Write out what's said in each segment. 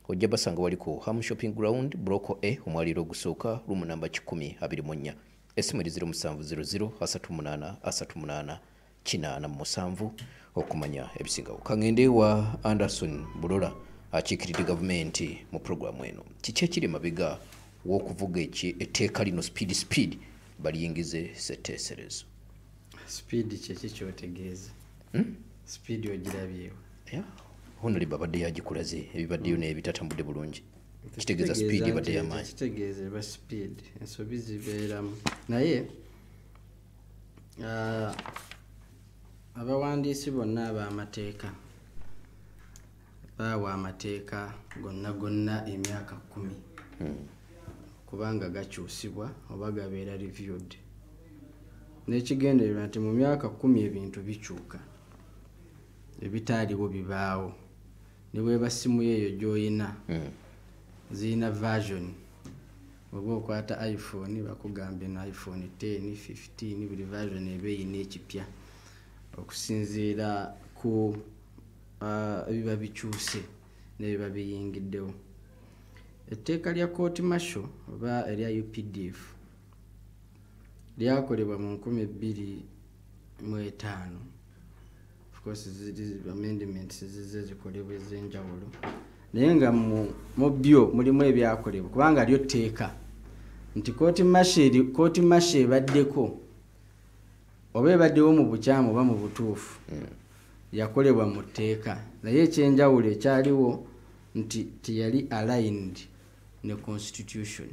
ojja basanga wali ku Ham Shopping Ground Block A omwaliro ogusooka room namba 1024 esimu 0700 38 38 okumanya ebisingawo. Kangende wa Anderson Bulola akiikiridde gavumenti mu programu eno. Kiki ekiri mabega w'okuvuga etteeka lino speed baliyingize setteeserezo? Speed kyeki kyotegeeza. Speed ogirabyewo. Honorable babadde yagikulaze ebibaddeyo n'ebitatambudde bulungi. Kitegeeza speed ebadde y'amaanyi. Kitegeeza ba speed ensobi zibeeramu. Naye abawandiisi bonna ab'amateeka baawa amateeka gonna emyaka 10 kubanga gakyusibwa oba gabeera reviewed. N'ekigendererwa nti mu myaka 10 ebintu bikyuka, ebitaaliwo bibaawo. Ne bweba simu yeeyo gy'oyina zirina version. Oba okwata iPhone bakugambye no iPhone 10, 15 buli version eba eyina ekipya okusinziira ku ebiba bikyuse n'ebiba biyingiddewo. Etteeka lya court martial oba erya UPDF lyakolebwa mu 2005. Of course amendments zize zikolebwa ez'enjawulo, naye nga mu byo mulimu ebyakolebwa kubanga lyo tteeka nti court martial ebaddeko oba ebaddewo mu bukyamu oba mu butuufu yakolebwa mu tteeka, naye ekyenjawulo ekyaliwo nti teyali aligned ne constitution.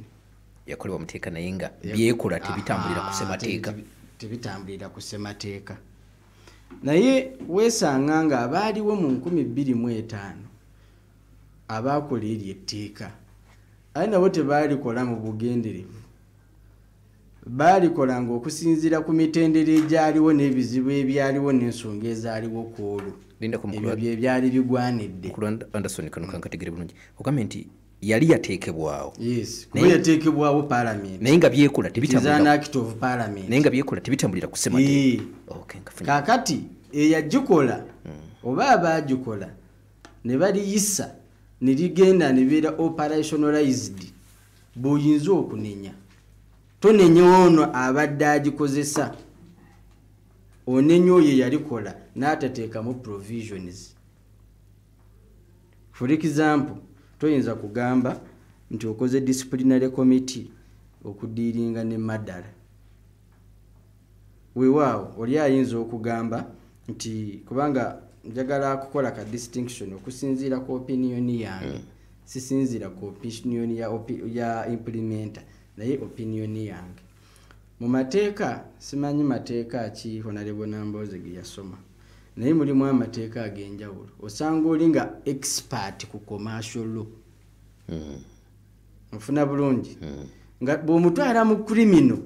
Yakolebwa mu tteeka naye nga byekola tebitambulira ku ssemateeka. Tebitambulira ku ssemateeka. Naye weesanga nga abaaliwo mu 2005 abaakola eryo etteeka aye nabo tebaalikola mu bugenderevu. Baalikola ng'okusinziira ku mitendera egyaliwo n'ebizibu ebyaliwo n'ensonga ezaaliwo ku olwo. Ebyo bye byali bigwanidde. Anderson kano kankategere bulungi. Ogambye nti yali yateekebwawo. Yes, kuba yateekebwawo parliament. Naye nga byekola tebitambulira. It's an act of parliament. Naye nga byekola tebitambulira ku ssemateeka. Okay, kaakati eyagikola oba abaagikola ne baliyisa ne ligenda ne beera operationalized, bw'oyinza okunenya. Tonenya ono abadde agikozesa, onenya oyo yalikola n'atateekamu provisions. For example, toyinza kugamba nti okoze disciplinary committee okudiiringa ne madala. Weewaawo oli ayinza okugamba nti kubanga njagala kukola ka distinction okusinziira ku opinion yange, sisinziira ku opinion ya implementer, naye opinion yange. Mu mateeka simanyi mateeka ki Honorable Nambooze ge yasoma, naye mulimu amateeka ag'enjawulo. Osanga oli nga expert ku commercial law. Ofuna bulungi. Nga bw'omutwala mu criminal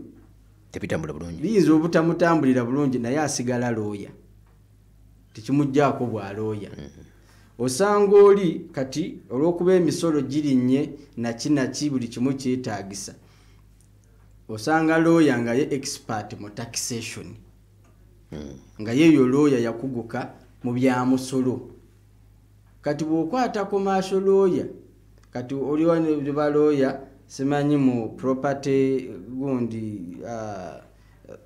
tebitambula bulungi. Biyinza obutamutambulira bulungi naye asigala lawyer. Tekimugjaako bwa lawyer. Osanga oli kati olw'okuba emisolo girinnye nakinaki buli kimu kyetaagisa. Osanga lawyer nga ye expert mu taxation. Nga yeeyo lawyer yakuguka mu bya musolo. Kati bw'okwata commercial lawyer, kati oliwo ne ba lawyer simanyi mu property gundi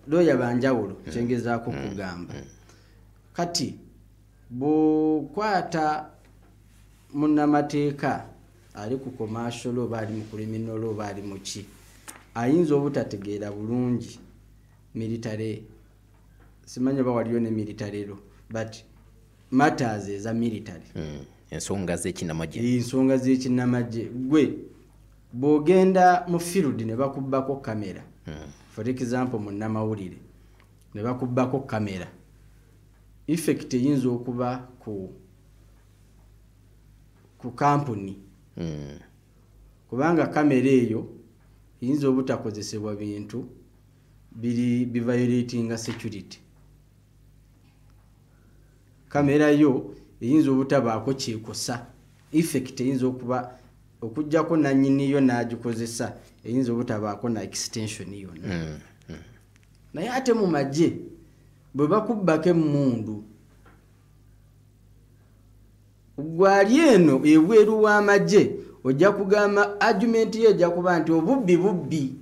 lawyer banjawulo kyengezaako kugamba. Kati bw'okwata munnamateeka ali ku commercial oba ali mu criminal law oba ali mu ki, ayinza obutategeera bulungi military. Simanyi oba waliyo ne military law, but matters eza military. Ensonga z'ekinnamagye. Ensonga z'ekinnamagye. Gwe bw'ogenda mu field ne bakubbako kamera. For example munnamawulire ne bakubbako kamera. Effect eyinza okuba ku company. Kubanga kamera eyo eyinza obutakozesebwa bintu biviolatinga security. Kamera yo eyinza obutabaako kyekosa. Effect eyinza okuba okujjako nannyini yo n'agikozesa eyinza obutabaako na extension yonna. Naye ate mu magye bwe bakubbako emmundu gwali eno ebweru w'amagye ojja kugamba argument ye ejja kuba nti obubbi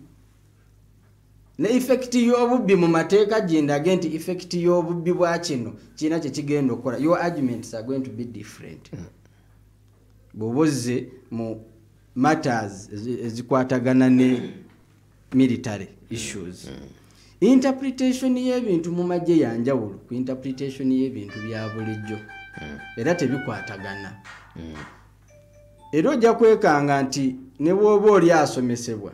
ne effect y'obubbi mu mateeka gyendage nti effect y'obubbi bwa kino kirina kye kigenda okukola. Your arguments are going to be different bw'obozze mu matters ezikwatagana ne military issues. Interpretation y'ebintu mu magye yanjawulo ku interpretation y'ebintu bya bulijjo era tebikwatagana. Era ojja kwekanga nti ne bw'oba oli asomesebwa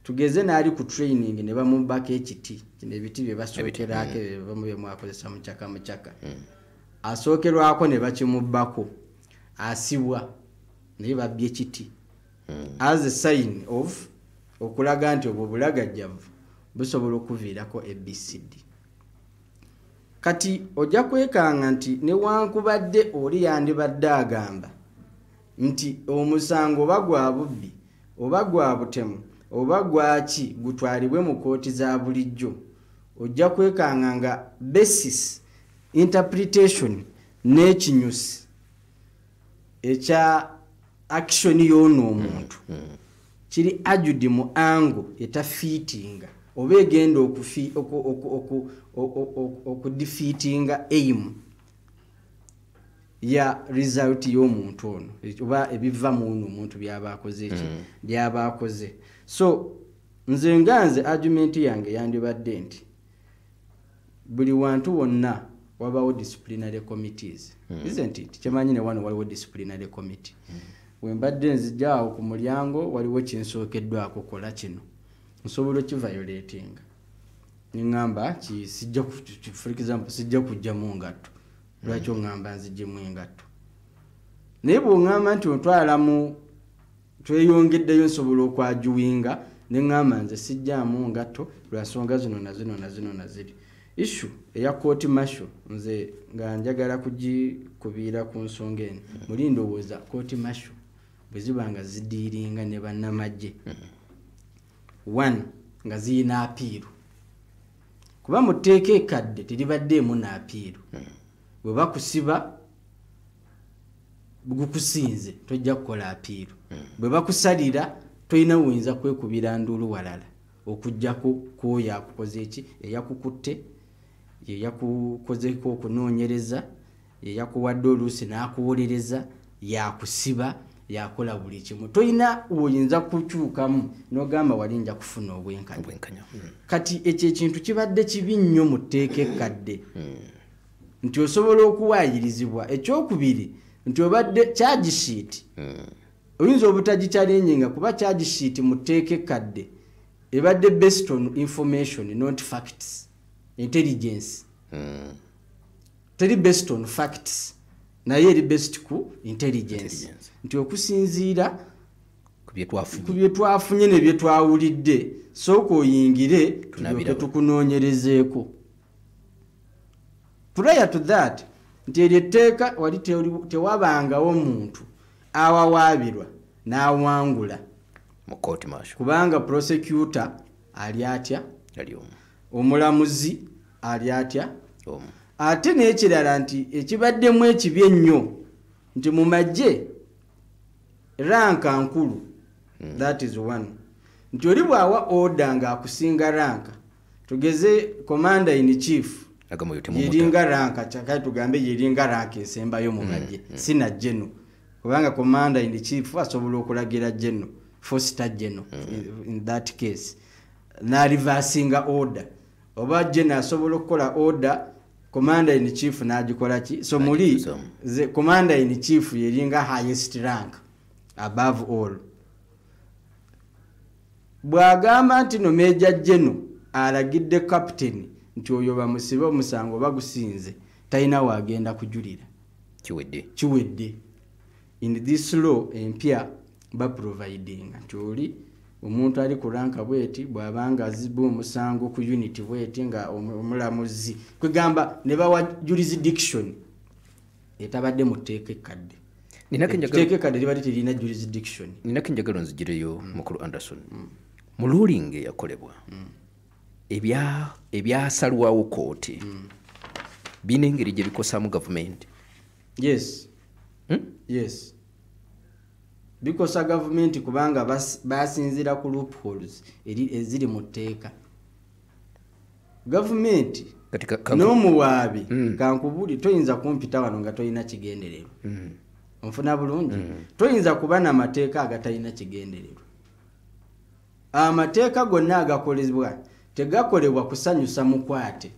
tugeze n'ali ku training ne bamubaka ekiti kino ebiti bye basookerako ebivamu bye mwakozesa mu kyaka asookerwako ne bakimubbako asibwa naye babbye ekiti as a sign of okulaga nti obwo bulagajjavu busobola okuviirako ABCD. Kati ojja kwekanga nti newankubadde oli yandibadde agamba nti omusango oba gwa bubbi oba gwa butemu oba gwaki gutwalibwe mu kooti za bulijjo, ojja kwekanga nga basis interpretation n'ekinyusi ekya action y'ono omuntu kiri ajudi mu ango etafiitinga oba egenda okudefeatinga aim ya result y'omuntu ono oba ebiva mu ono omuntu by'abaakoze eki by'abaakoze. So nze nganze argument yange yandibadde nti buli wantu wonna wabawo disciplinary committees isn't it? Kyemanyi ne wano waliwo disciplinary committee. Wembadde nzijjaawo ku mulyango waliwo kinsookeddwako kola kino nsobola okiviolatinga ningamba sijja for example sijja kujjamu ngatto lwaki ongamba nzijjemu engatto naye bw'ongamba nti ontwala mu tweyongeddeyo nsobola okwajuwinga nengamba nze sijjaamu ngatto lwa nsonga zino na ziri issue eya court martial nze nga njagala kugikubiira ku nsonga eno muli ndowooza court martial bwe ziba nga zidiiringa ne bannamagye one nga ziyina apiiru kuba mu tteeka ekkadde teribaddeemu n'apiiru bwe bakusiba gukusinze tojja kukola apiiru bwe bakusalira tolina wuyinza kwekubira nduulu walala okuggyako kwoyo akukoze eki eyakukutte yeyakukozeko okunoonyereza yeyakuwadde oluusi n'akuwolereza yakusiba yakola buli kimu tolina woyinza kukyukamu n'ogamba wali nja kufuna obwenkanya. Kati ekyo ekintu kibadde kibi nnyo mu tteeka ekkadde nti osobola okuwaayirizibwa. Ekyokubiri nti obadde charge sheet oyinza obutagikyalenyenga kuba charge sheet mu tteeka ekkadde ebadde based on information not facts intelligence teri based on facts naye eri based ku intelligence nti okusinziira ku bye twafunye ne bye twawulidde sooka oyingire tulyoke tukunoonyerezeeko. Prior to that nti eryo etteeka wali tewabangawo omuntu awawaabirwa n'awangula mu court martial kubanga prosecutor ali atya omulamuzi ali atya ate n'ekirala nti ekibaddemu ekibi ennyo nti mu magye ranka nkulu that is one nti oli bw'awa order ng'akusinga ranka tugeze commander in chief yeringa ranka kyakali tugambe yeringa ranka esembayo mu magye sina general kubanga commander in chief asobola okulagira general foster general in that case na reversing order oba general asobola okukola order commander in chief n'agikola ki so muli the commander in chief yeringa highest rank above all. Bwagamba nti no major general alagidde captain nti oyo bamusibe omusango bagusinze talina waagenda kujulira kiwedde in this law empya baproviding nti oli omuntu ali ku ranka bweti bw'abanga azibwa omusango ku unity bweti nga omulamuzi kwegamba ne bawa jurisdiction etabadde mu tteeka ekkadde tteeka ekkadde libadde terina jurisdiction. Ninako njagala nzigireyo mukulu Anderson mu ruling eyakolebwa ebyasalwawo kooti bina engeri gye bikosaamu gavumenti. Yes Yes, bikosa gavumenti kubanga basinzira ku loopholes eziri mu tteeka. Gavumenti n'omuwaabi kankubuli toyinza kumpita wano nga toyina kigendererwa. Onfuna bulungi? Toyinza kuba n'amateeka agatalina kigendererwa. Amateeka gonna agakolebwa tegakolebwa kusanyusa mukwate.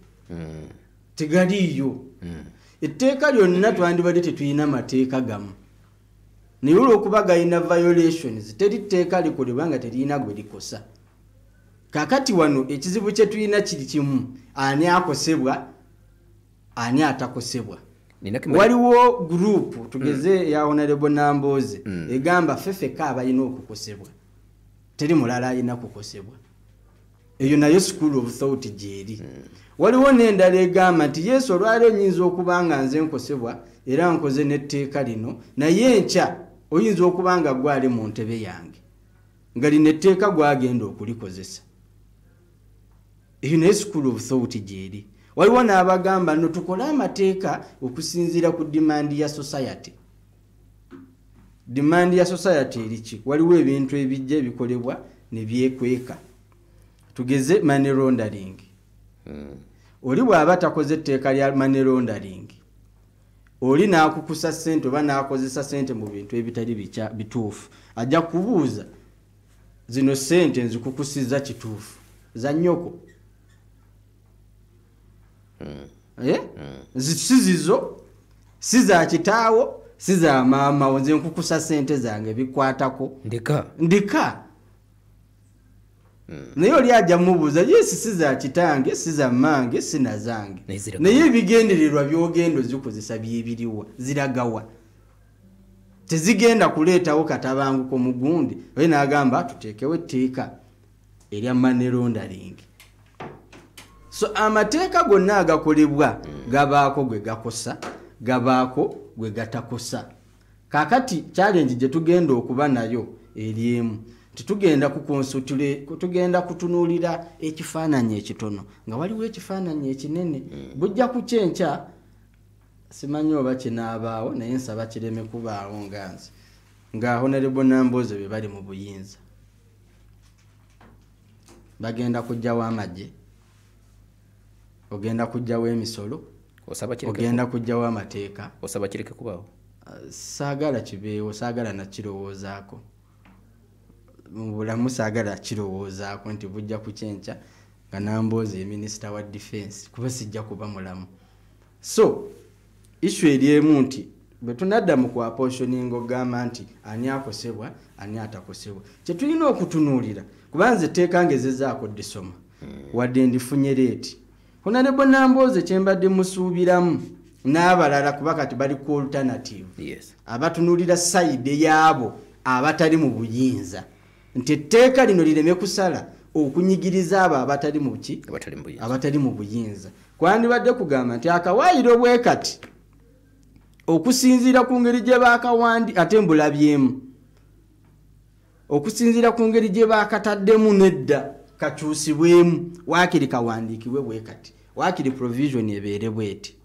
Tegaliyo. Etteeka lyonna twandibadde tetulina mateeka gamu. Naye olw'okuba galina violations teri tteeka likolebwa nga terina gwe likosa. Kakati wano ekizibu kye tulina kiri kimu, ani akosebwa ani atakosebwa. Waliwo group tugeze ya Honorable Namboze egamba fefeka abalina okukosebwa, teri mulala alina kukosebwa. Eyo nayo school of thought gyeri. Waliwo n'endala egamba nti Yesu olwali oyinza okuba nga nze nkosebwa era nkoze n'etteeka lino, naye enkya oyinza okuba nga gwali mu ntebe yange nga lino etteeka gwagenda okulikozesa. Eyo nayo school of thought gyeri. Waliwo n'abagamba no tukole amateeka okusinziira ku demand ya society. Demand ya society eriki? Waliwo ebintu ebijja bikolebwa ne byekweka. Tugeze money laundering. Oli bw'aba takoze etteeka lya money laundering, oli n'akukusa ssente oba n'akozesa ssente mu bintu ebitali bituufu, ajja kubuuza zino ssente nzikukusiza kituufu za nnyoko? Si zizo, si za kitaawo, si za maama, nze nkukusa ssente zange bikwatako. Ndika. Naye oli ajja mubuuza, yesi si za kitange, si za mmange, si na zange. Naye ebigendererwa by'ogenda ozikozesa byebiriwa, ziragawa. Tezigenda kuleetawo katabanguko mu gundi. Oye n'agamba tuteekewo etteeka erya money laundering. So amateeka gonna agakolebwa gabaako gwe gakosa, gabaako gwe gatakosa. Kakati challenge gye tugenda okuba nayo eri emu. Tugenda kutunuulira ekifaananyi ekitono nga waliwo ekifaananyi ekinene. Bujja ku kyenkya simanyi oba kinaabaawo naye nsaba kireme kubaawo nganze nga Honorable Namboze be bali mu buyinza. Bagenda kujjawo amagye, ogenda kujjawo emisolo, ogenda kujjawo amateeka. Osaba kireke kubaawo? Saagala kibeewo, saagala nakirowoozaako. Mubulamu saagala kirowoozaako nti bujja ku kyenkya nga Namboze Minister wa Defense kuba sijja kuba mulamu. So issue eri emu nti bwe tunadda mu kwaposhoninga ogamba nti ani akosebwa ani atakosebwa, kye tulina okutunuulira kubanze etteeka ngezezaako ddisoma wadde ndifunye leeti. Honorable Namboze kyembadde musuubiramu n'abalala kuba kati bali ku alternative, abatunuulira side yaabo abatali mu buyinza nti etteeka lino lireme kusala okunyigiriza abo abatali mu ki, abatali mu buyinza. Kwandibadde kugamba nti akawaayiro bwe kati okusinziira ku ngeri gye baakawandi ate mbulabyemu, okusinziira ku ngeri gye baakataddemu nedda kakyusibwemu, waakiri kawandiikibwe bwe kati, waakiri provision ebeere bweti.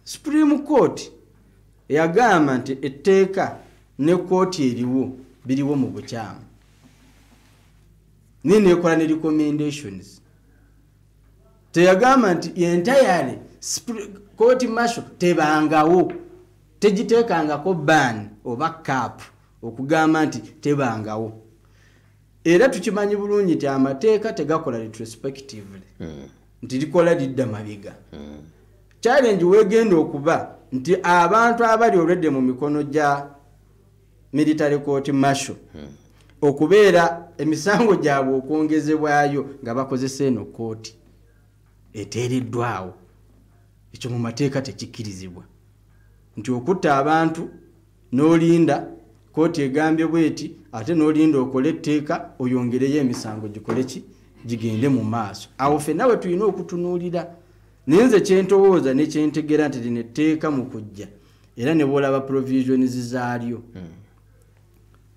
Supreme Court yagamba nti etteeka ne kooti eriwo biriwo mu bukyamu. Nini ekola ne recommendations. Teyagamba nti entirely court martial tebangawo, tegiteekangako ban oba cap okugamba nti tebangawo. Era tukimanyi bulungi nti amateeka tegakola retrospectively, nti likola lidda mabiga. Challenge wegenda okuba nti abantu abali already mu mikono gya military court martial okubeera emisango gyabwe okwongezebwayo nga bakozesa eno kooti eteereddwawo. Ekyo mu mateeka tekikkirizibwa nti okutta abantu n'olinda kooti egambye bweti ate n'olinda okole etteeka oyongereyo emisango gikole ki, gigende mu maaso. Awo ffenna we tulina okutunuulira. Naye nze kyentowooza ne kyentegera nti lino etteeka mu kujja era ne bw'olaba provisions zaalyo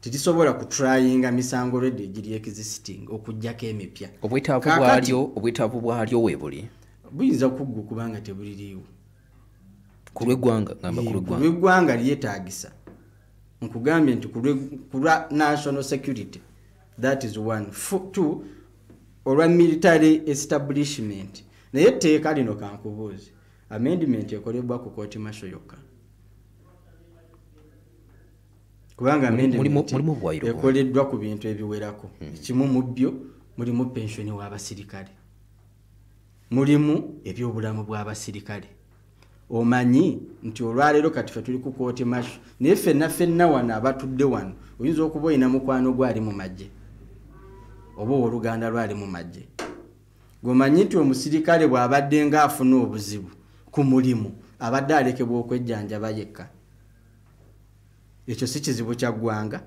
titisobola kutrayinga misango already egiri existing okujjako emipya. Obwetaavu bwalyo weebuli? Buyinza kuggwa kubanga tebuliriiwo. ku lw'eggwanga ngamba ku lw'eggwanga lw'eggwanga lyetaagisa nkugambye nti ku lwa national security that is one. Two, olwa military establishment. Naye etteeka lino kankubuuzi amendment ekolebwa ku kooti masho yokka kubanga amendment ekoleddwa ku bintu ebiwerako. Kimu mu byo mulimu pensioni w'abasirikale, mulimu ebyobulamu bw'abasirikale. Omanyi nti olwaleero kati ffe tuli ku kooti masho naye ffenna wano abatudde wano oyinza okuba olina mukwano gwali mu magye oba oluganda lwali mu magye. Gomanyi nti omusirikale bw'abadde ng'afuna obuzibu ku mulimu abadde alekebwa okwejjanjaba yekka. Ekyo si kizibu kya ggwanga,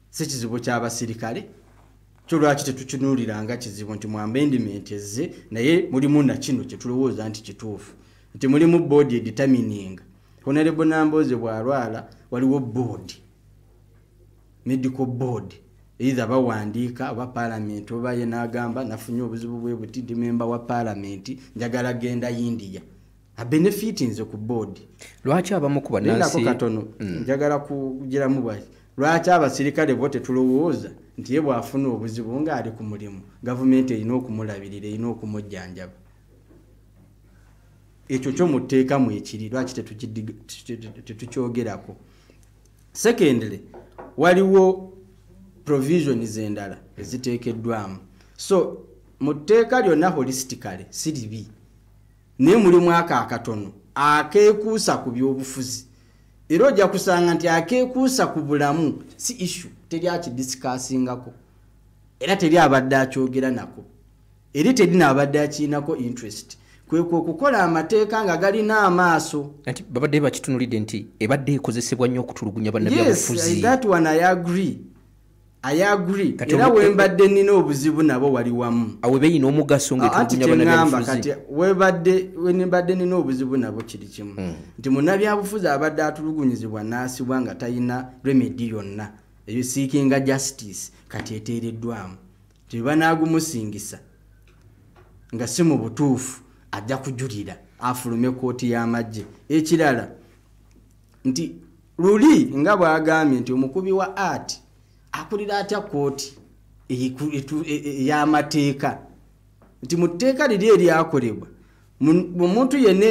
si kizibu ky'abasirikale. Kyo lwaki tetukinuuliranga kizibu nti mu amendment ezze naye mulimu na kino kye tulowooza nti kituufu nti mulimu board determining. Honorable Nambooze bw'alwala waliwo board, medical board, either bawandiika oba parliament oba ye n'agamba nafunye obuzibu bwe buti ndi member wa parliament njagala genda India. A benefit nze ku board. Lwaki abamu ku bannansi katono njagala kugiramu bwaki lwaki abasirikale bo tetulowooza nti ye bw'afuna obuzibu ng'ali ku mulimu gavumenti erina okumulabirira, erina okumujjanjaba. Ekyo kyo muteekamu ekiri lwaki tetukyogerako. Secondly, waliwo provisions endala eziteekeddwamu. So mu tteeka lyonna holistically si libi naye mulimu akatono akeekuusa ku by'obufuzi. Era ojja kusanga nti akeekuusa ku bulamu si issue teri akidiscussingako era teri abadde akyogera nako eri teri n'abadde akiinako interest. Kwe kukola amateeka nga galina amaaso. Anti babadde bakitunulidde nti ebadde ekozesebwa nnyo okutulugunya bannabyabufuzi. Yes, that one I agree. Era wembadde nina obuzibu nabo wali wamu. Awe beyina omugaso ng'etulugunya bannabyabufuzi. Kati wembadde nina obuzibu nabo kiri kimu. Nti munnabyabufuzi abadde atulugunyizibwa n'asibwa nga talina remedy yonna eyo seekinga justice kati eteereddwamu. Nti banaagumussingisa nga si mu butuufu ajja kujulira afulume kooti y'amagye. Ekirala nti luli nga bw'agambye nti omukubi wa art akulira atya kooti ey'amateeka nti mu tteeka liri eryakolebwa omuntu yenna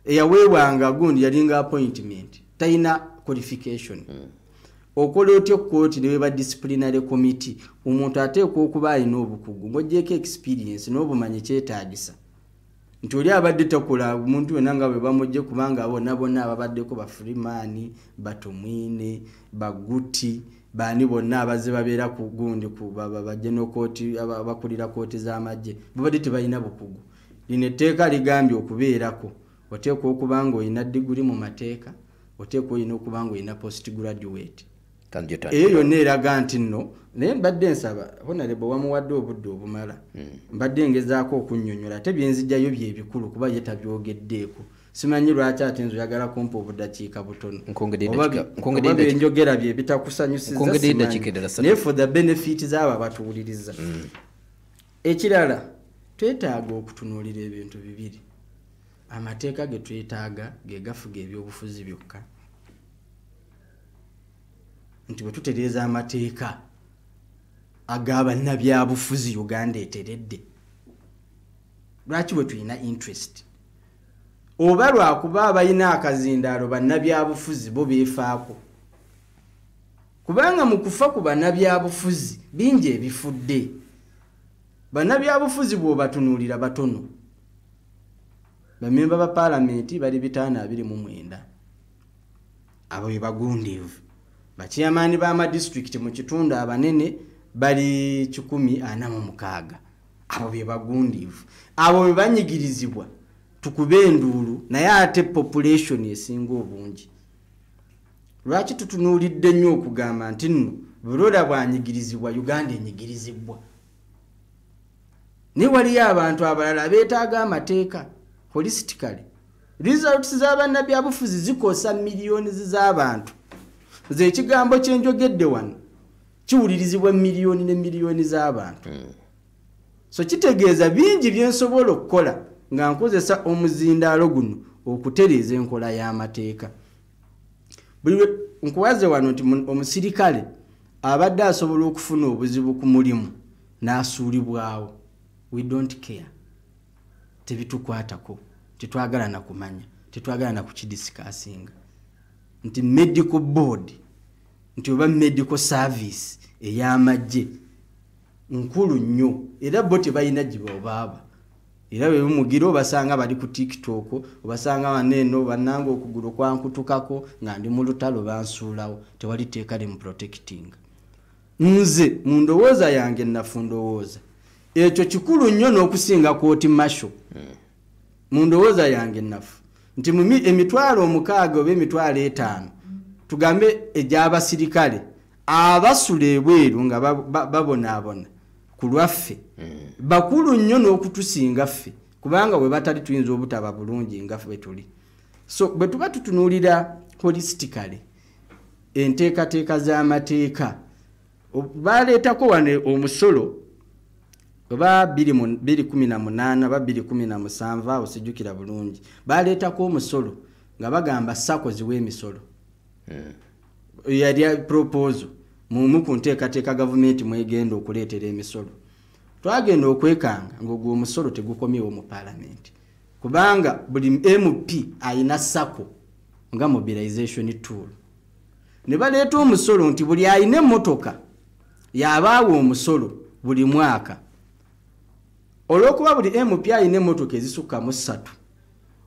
eyaweebwanga gundi yalinga appointment talina qualification. Okola otya kooti ne weba disciplinary committee omuntu ateekwa okuba alina obukugu ng'oggyeko experience n'obumanyi kyetaagisa. Nti oli abadde takola omuntu wenna nga bwe bamugye kubanga bonna ababaddeko ba Freeman, Batomwine, Baguti, baani bonna abazze babeera ku gundi ku bajeno kooti abakulira kooti z'amagye babadde tebalina bukugu. Lino etteeka ligambye okubeerako oteekwa okuba nga olina diguli mu mateeka, oteekwa olina okuba nga olina post graduate. Eyo yonna eraga nti nno naye mbadde nsaba Honorable wamuwadde obudde obumala mbadde ngezaako okunnyonnyola ate byenzijjayo byebikulu kuba ye tabyogeddeeko. Simanyi lwaki ate nzo yagala kumpa obuddakiika butono oba byenjogera bye bitakusanyusiza naye for the benefit z'abo abatuwuliriza. Ekirala twetaaga okutunuulira ebintu bibiri. Amateeka ge twetaaga ge gafuga ebyobufuzi byokka. Nti bwe tutereeza amateeka ag'abannabyabufuzi Uganda eteredde lwaki bwe tulina interest oba lwakuba abalina akazindaalo bannabyabufuzi bo beefaako kubanga mu kufa ku bannabyabufuzi bingi ebifudde. Bannabyabufuzi bw'obatunuulira batono. Bamemba ba paalamenti bali 529 abo be bagundiivu. Bachairman b'amadistrict mu kitundu abanene bali 146 abo be bagundiivu. Abo be banyigirizibwa tukube enduulu naye ate population esinga obungi. Lwaki tutunuulidde nnyo okugamba nti nno bulola bwanyigirizibwa Uganda enyigirizibwa. Ne waliyo abantu abalala beetaaga amateeka holistically. Results z'abannabyabufuzi zikosa millions z'abantu. Ze ekigambo kyenjogedde wano kiwulirizibwa millions ne millions z'abantu. So kitegeeza bingi byensobola okukola nga nkozesa omuzindaalo guno okutereeza enkola y'amateeka. Buli nkuwaze wano nti omusirikale abadde asobola okufuna obuzibu ku mulimu n'asuulibwawo. We don't care. Tebitukwatako. Tetwagala na kumanya. Tetwagala na kukidisikasinga. Nti medical board, nti oba medical service ey'amagye nkulu nnyo era bo tebalina gye baaba. Era bwe bumugira obasanga bali ku TikTok, obasanga baneeno bannanga okugulu kwankutukako nga ndi mu lutalo bansuulawo, tewali teeka limu protecting. Nze mu ndowooza yange nafu ndowooza ekyo kikulu nnyo n'okusinga kooti masho. Mu ndowooza yange nafu nti emitwalo 6 oba emitwalo 5 tugambe egy'abasirikale abasula ebweru nga babonaabona ku lwaffe bakulu nnyo n'okutusinga ffe kubanga bwe batali tuyinza obutaba bulungi nga ffe tuli. So bwe tuba tutunuulira holistically enteekateeka z'amateeka baleetako wane omusolo oba 2018 oba 2017 awo sijjukira bulungi baleetako omusolo nga bagamba sako ziwe emisolo. Yali proposal mu ku nteekateeka gavumenti mwegenda okuleetera emisolo. Twagenda okwekanga ng'ogwo omusolo tegukomyewo mu parliament kubanga buli MP ayina sako nga mobilization tool. Ne baleeta omusolo nti buli ayina emmotoka yabaawo omusolo buli mwaka. Olw'okuba buli MP ayina emmotoka ezisukka mu 3,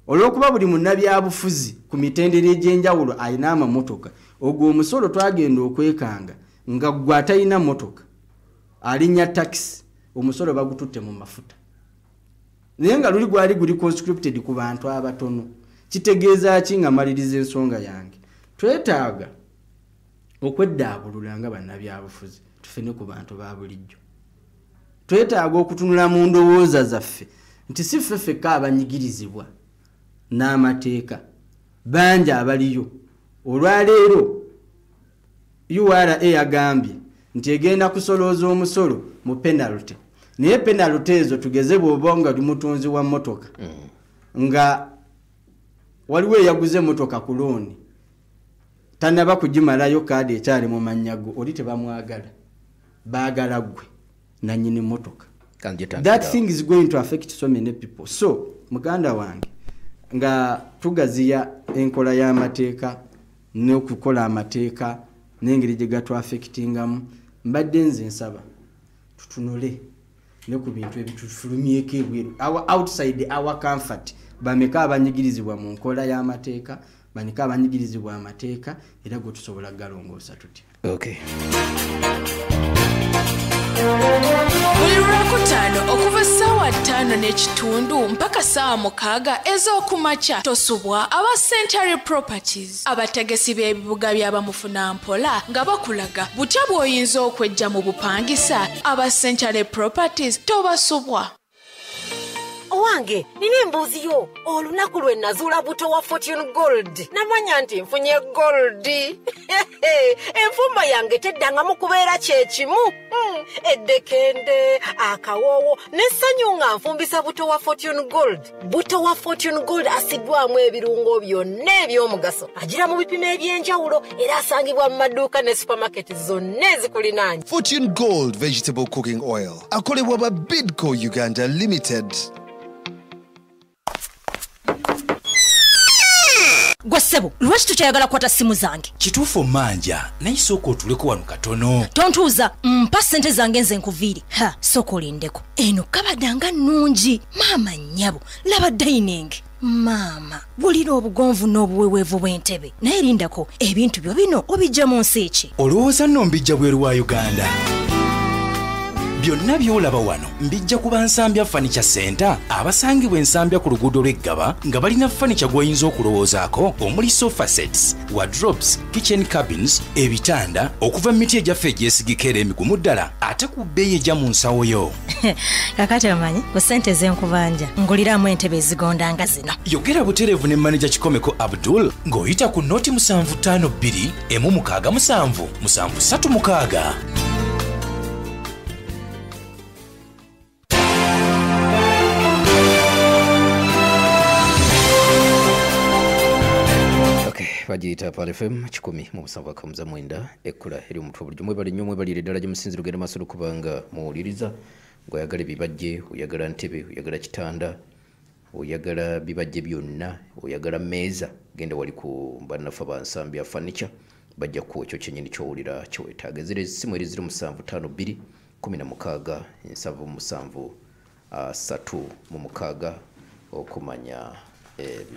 olw'okuba buli munnabyabufuzi ku mitendera egy'enjawulo ayina amamotoka, ogwo omusolo twagenda okwekanga nga gwe atalina mmotoka alinnya taxi, omusolo bagututte mu mafuta. Naye nga luli gwali guli conscripted ku bantu abatono. Kitegeeza ki nga maliriza ensonga yange? Twetaaga okweddaabulula nga bannabyabufuzi tufene ku bantu ba bulijjo. Twetaaga okutunula mu ndowooza zaffe nti si ffe ffekka abanyigirizibwa n'amateeka bangi abaliyo. Olwaleero URA yagambye nti egenda kusolooza omusolo mu penalty. Naye penalty ezo tugeze bw'oba nga mutunzi wa mmotoka nga waliwo eyaguze emmotoka ku looni tannaba kugimalayo kaadi ekyali mu mannyago, oli tebamwagala, baagala gwe nannyini mmotoka. That thing is going to affect so many people. So muganda wange nga tugaziya enkola y'amateeka n'okukola amateeka n'engeri gye gatu affectingamu, mbadde nze nsaba tutunule ne ku bintu ebitufulumyeko ebweru outside our comfort. Bameka abanyigirizibwa mu nkola y'amateeka, banika abanyigirizibwa amateeka, era gwe tusobola galongoosa tutya. Okay. Buli Lwakutaano okuva essaawa 5:30 mpaka ssaawa 6 ez'okumakya tosubwa aba Century Properties abategesi b'ebibuga by'abamufuna mpola nga bakulaga butya bw'oyinza okwejja mu bupangisa. Aba Century Properties tobasubwa. Owange, nina embuuzi yo. Olunaku lwe nazuula buto wa Fortune Gold. Namanya nti nfunye gold. Enfumba yange teddangamu kubeera kye kimu. Eddekende, akawoowo, n'essanyu nga nfumbisa buto wa Fortune Gold. Buto wa Fortune Gold asiddwamu ebirungo byonna eby'omugaso. Agira mu bipimo eby'enjawulo era asangibwa mu maduuka ne supermarket zonna ezikulinaanye. Fortune Gold Vegetable Cooking Oil. Akolebwa ba Bidco Uganda Limited. Gwasebo, lwaki tukyayagala kwata simu zange? Kituufu manja, naye sooka otuleko wano katono. Tontuuza, mpa ssente zange nze nkuviiri. Sooka olindeko. Eno kabadanga nnungi. Maama nnyabo, laba dining. Maama, bulira obugonvu n'obuweweevu bw'entebe. Naye lindako, ebintu byo bino obijja mu nsi ki? Olowooza nno mbijja bweru wa Uganda? Byonna by'olaba wano mbijja kuba Nsambya Furniture Center abasangibwa Ensambya ku luguudo lw'Eggaba nga balina furniture gw'oyinza okulowoozaako omuli sofa sets, wardrobes, kitchen cabins, ebitanda okuva mu miti egyaffe egyesigika era emigumu ddala ate ku bbeeyi ejja mu nsawo yo. Kakati omanyi ku ssente z'enkubanja nguliramu entebe ezigonda nga zino. Yogera butereevu ne manager Kikomeko Abdul ng'oyita ku noti 752 167 736. twagiyita Pal FM 107.9 ekkula eri omutwe bulijjo mwebali nnyo mwebalire ddala gye musinzira ogenda maaso okubanga muwuliriza ng'oyagala ebibajje oyagala ntebe oyagala kitanda oyagala bibajje byonna oyagala meeza genda wali ku bannaffe bansambi ya furniture bajja kuwa ekyo kyennyini kyowulira kyewetaaga ezira essimu eri 0752 16 77 3 okumanya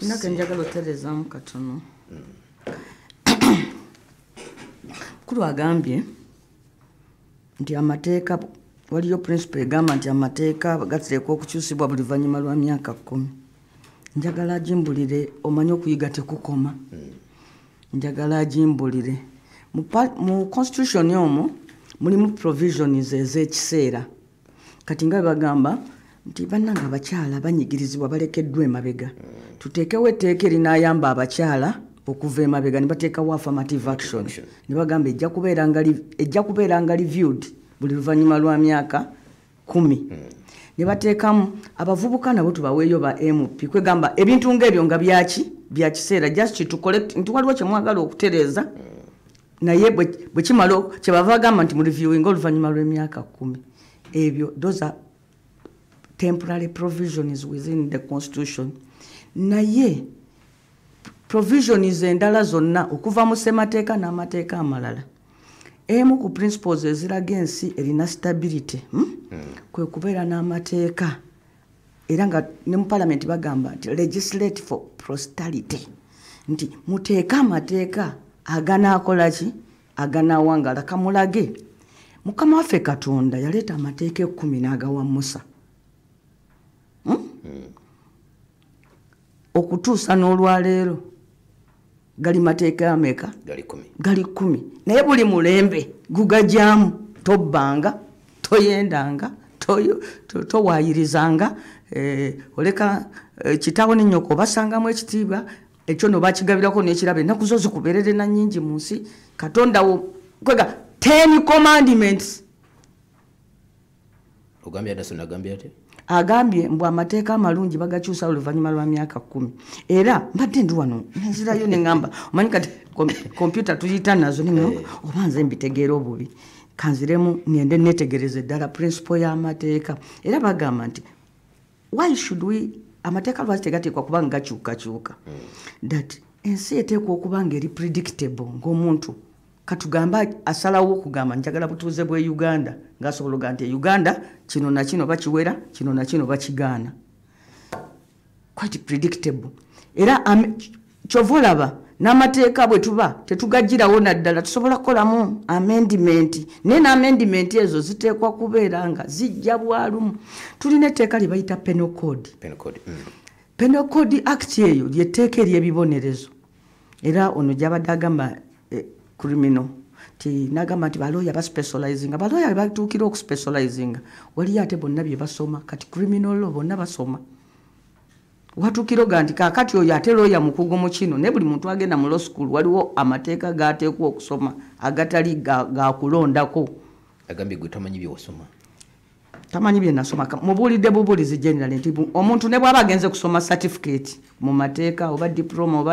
naka njagala oterezaamu katono kulu agambye nti amateeka waliyo principle egamba nti amateeka gateekwa okukyusibwa buli luvannyuma lwa myaka 10 njagala agimbulire omanye okuyiga tekukoma njagala agimbulire mu constitution omwo mulimu provisions ez'ekiseera kati nga bagamba nti bannanga abakyala banyigirizibwa balekeddwa emabega tuteekewo etteeka erinayamba abakyala okuva emabega ne bateekawo affirmative action ne bagamba ejja kubeera nga reviewed buli luvannyuma lwa myaka 10 ne bateekamu abavubuka nabo tubaweeyo ba MP kwegamba ebintu ng'ebyo nga bya kiseera just to collect nti waliwo kyemwagala okutereeza naye bwe kimala kyebava bagamba nti mu reviewing oluvannyuma lw'emyaka 10 ebyo those are temporary provisions within the constitution naye provisions endala zonna okuva mu ssemateeka n'amateeka amalala emu ku principles eziraga ensi erina stability kwe kubeera n'amateeka era nga ne mu parliament bagamba nti legislate for prosperity nti muteeka amateeka aganaakola ki aganaawangala kamulage mukama waffe katonda yaleeta amateeka 10 n'agawa Musa okutuusa n'olwaleero gali mateeka ameka gali 10 naye buli mulembe gugajyamu tobbanga toyendanga towayirizanga oleka kitaawo n'ennyoko basangamu ekitiibwa ekyo no bakigabirako n'ekirabo ennaku zo zikubeerere na nnyingi mu nsi katonda wo kwega 10 commandments ogambye adasona agambye ate agambye mbu amateeka amalungi bagakyusa oluvannyuma lwa myaka 10 era mbadde ndi wano nzirayo ne ngamba omanyi kati kompyuta tuyita nazo ne oba nze mbitegeera obubi kanziremu ngende netegereze ddala principle y'amateeka era bagamba nti why should we amateeka lwaki tegateekwa kuba nga gakyukakyuka that ensi eteekwa okuba nga eri predictable ng'omuntu katugamba asalawo okugamba njagala butuuze bwe Uganda ng'asobola nti Uganda kino na kino bakiwera kino na kino bakigaana quite predictable era kyovolaba n'amateeka bwe tuba tetugajjirawo naddala tusobola kukolamu amendment naye n'amendment ezo ziteekwa kubeera nga zijja bwalumu tulina etteeka lye bayita penal code act eyo lyetteeka ery'ebibonerezo era ono gyabadde agamba criminal ti nagamba nti balooya baspecializing balooya batuukira okuspecializing waliyo ate bonna bye basoma kati criminal law bonna basoma watuukiro ga nti kaakati oyo ate looya mukugu mu kino naye buli muntu agenda mu law school waliwo amateeka gaateekwa okusoma agatali gakulondako agambye gwe tamanyi byewasoma tamanyi bye nasoma mubuulidde bubuulizi general nti omuntu ne bw'aba agenze kusoma certificate mu mateeka oba diploma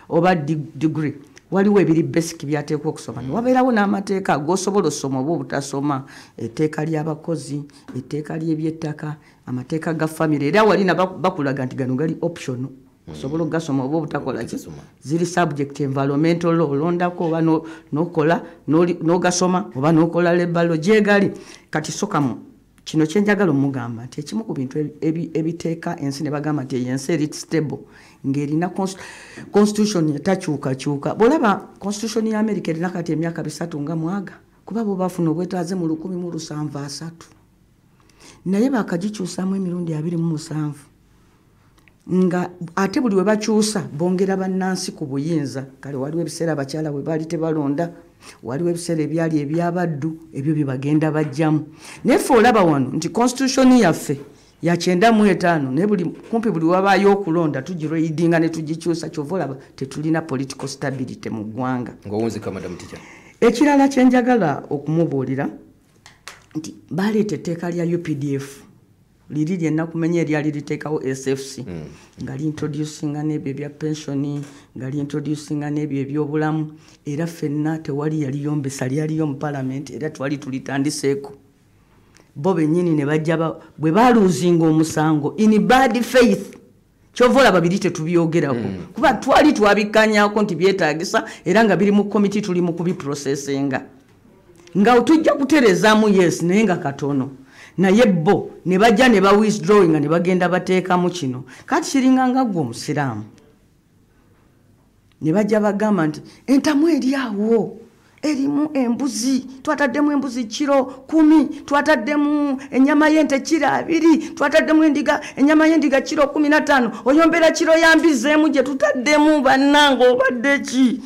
oba degree waliwo ebiri basic byateekwa okusoma wabeerawo n'amateeka g'osobola osoma oba obutasoma etteeka ly'abakozi etteeka ly'ebyettaka amateeka ga family era walina bakulaga nti gano gali optional osobola ogasoma oba obutakola ki ziri subject environmental law olondako oba n'okola n'ogasoma oba n'okola labor law gyegali kati sokamu kino kyenjagala omugamba nti ekimu ku bintu ebiteeka ensi ne bagamba nti ensi eri stable ng'erina constitution etakyukakyuka bw'olaba constitution ya America erina kati emyaka 3 nga mwaga kuba bo bafuna obwetaaze mu 1773 naye bakagikyusamu emirundi 27 nga ate buli we bakyusa bongera bannansi ku buyinza kale waliwo ebiseera abakyala bwe baali tebalonda waliwo ebiseera ebyali ebyabaddu ebyo bye bagenda bajjamu naye ffe olaba wano nti constitution yaffe ya 95 naye kumpi buli wabaayo okulonda tugireadinga ne tugikyusa kyova olaba tetulina political stability mu ggwanga ng'owunzika madam teacher ekirala kyenjagala okumubuulira nti baleeta etteeka lya UPDF liri lyenna kumenya eryali liteekawo SFC nga liintroducinga n'ebyo ebya pensioni nga liintroducinga n'ebyo ebyobulamu era ffenna tewali yaliyombesa lyaliyo mu palamenti era twali tulitandiseeko bo bennyini ne bajja bwe baaluuzinga omusango in bad faith kyova olaba biri tetubyogerako kuba twali twabikkanyaako nti byetaagisa era nga biri mu komiti tuli mu kubiprocesinga nga tujja kuterezaamu yes naye nga katono naye bo ne bajja ne bawithdrawinga ne bagenda bateekamu kino kati kiringa nga gwe omusiraamu ne bajja bagamba nti entamu eri awo erimu embuzi twataddemu embuzi kiro 10 twataddemu ennyama y'ente kiro 2 twataddemu ennyama y'endiga kiro 15 oyombera kiro ya mbizi emu gye tutaddemu bannange obadde ki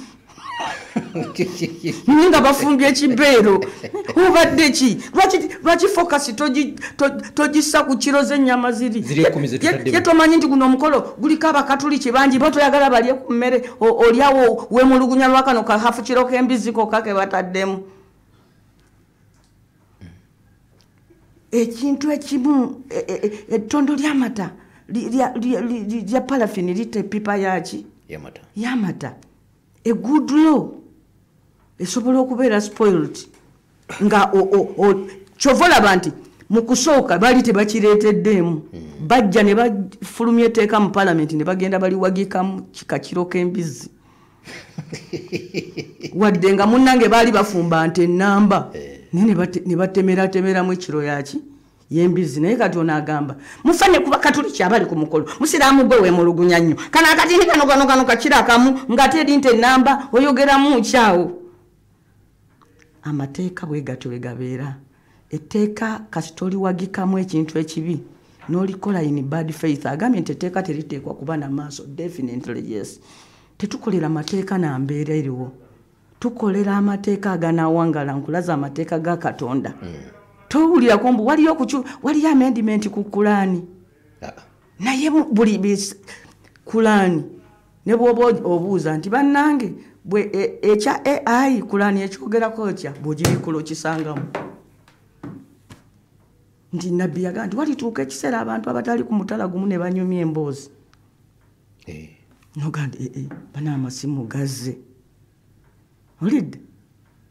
ninga bafumbye ekibeero obadde ki lwaki focus togissa ku kiro z'ennyama ziri ye tomanyi nti guno omukolo guliko abakatuliki bangi bo toyagala balye ku mmere olyawo wemulugunya lwakano ka hafu kiro k'embizi kokka ke bataddemu ekintu ekimu ettondo ly'amata lya parafini lita epipa yaki y'amata a good law esobola okubeera spoiled nga kyovolaba nti mu kusooka baali tebakireeteddeemu bajja ne bafulumya etteeka mu palamenti ne bagenda baliwagikamu kikakiro k'embizi wadde nga munnange baali bafumba nti ennamba ne batemeratemeramu ekiro yaki yembizi naye kati onagamba mufanye kuba katuliki abali ku mukolo musiraamu gwe wemulugunya nnyo kana akatini kano kakira akamu ng'ate eri nti ennamba oyogeramu kyawo amateeka bwe gatyo bwe gabeera etteeka kasitoliwagikamu ekintu ekibi n'olikola in bad faith agambye nti etteeka teriteekwa kuba na maaso definitely yes tetukolera mateeka na mbeera eriwo tukolera amateeka aganawangala nkulaza amateeka ga Katonda towulira kombu waliyo amendment ku Kulaani naye buli Kulaani ne bwoba obuuza nti bannange bwe ekya AI Kulaani ekyogerako kya bwogirikulo kisangamu nti nabbi yagamba nti walituuka ekiseera abantu abatali ku mutala gumu ne banyumya emboozi nogamba bana amasimu gazze olidde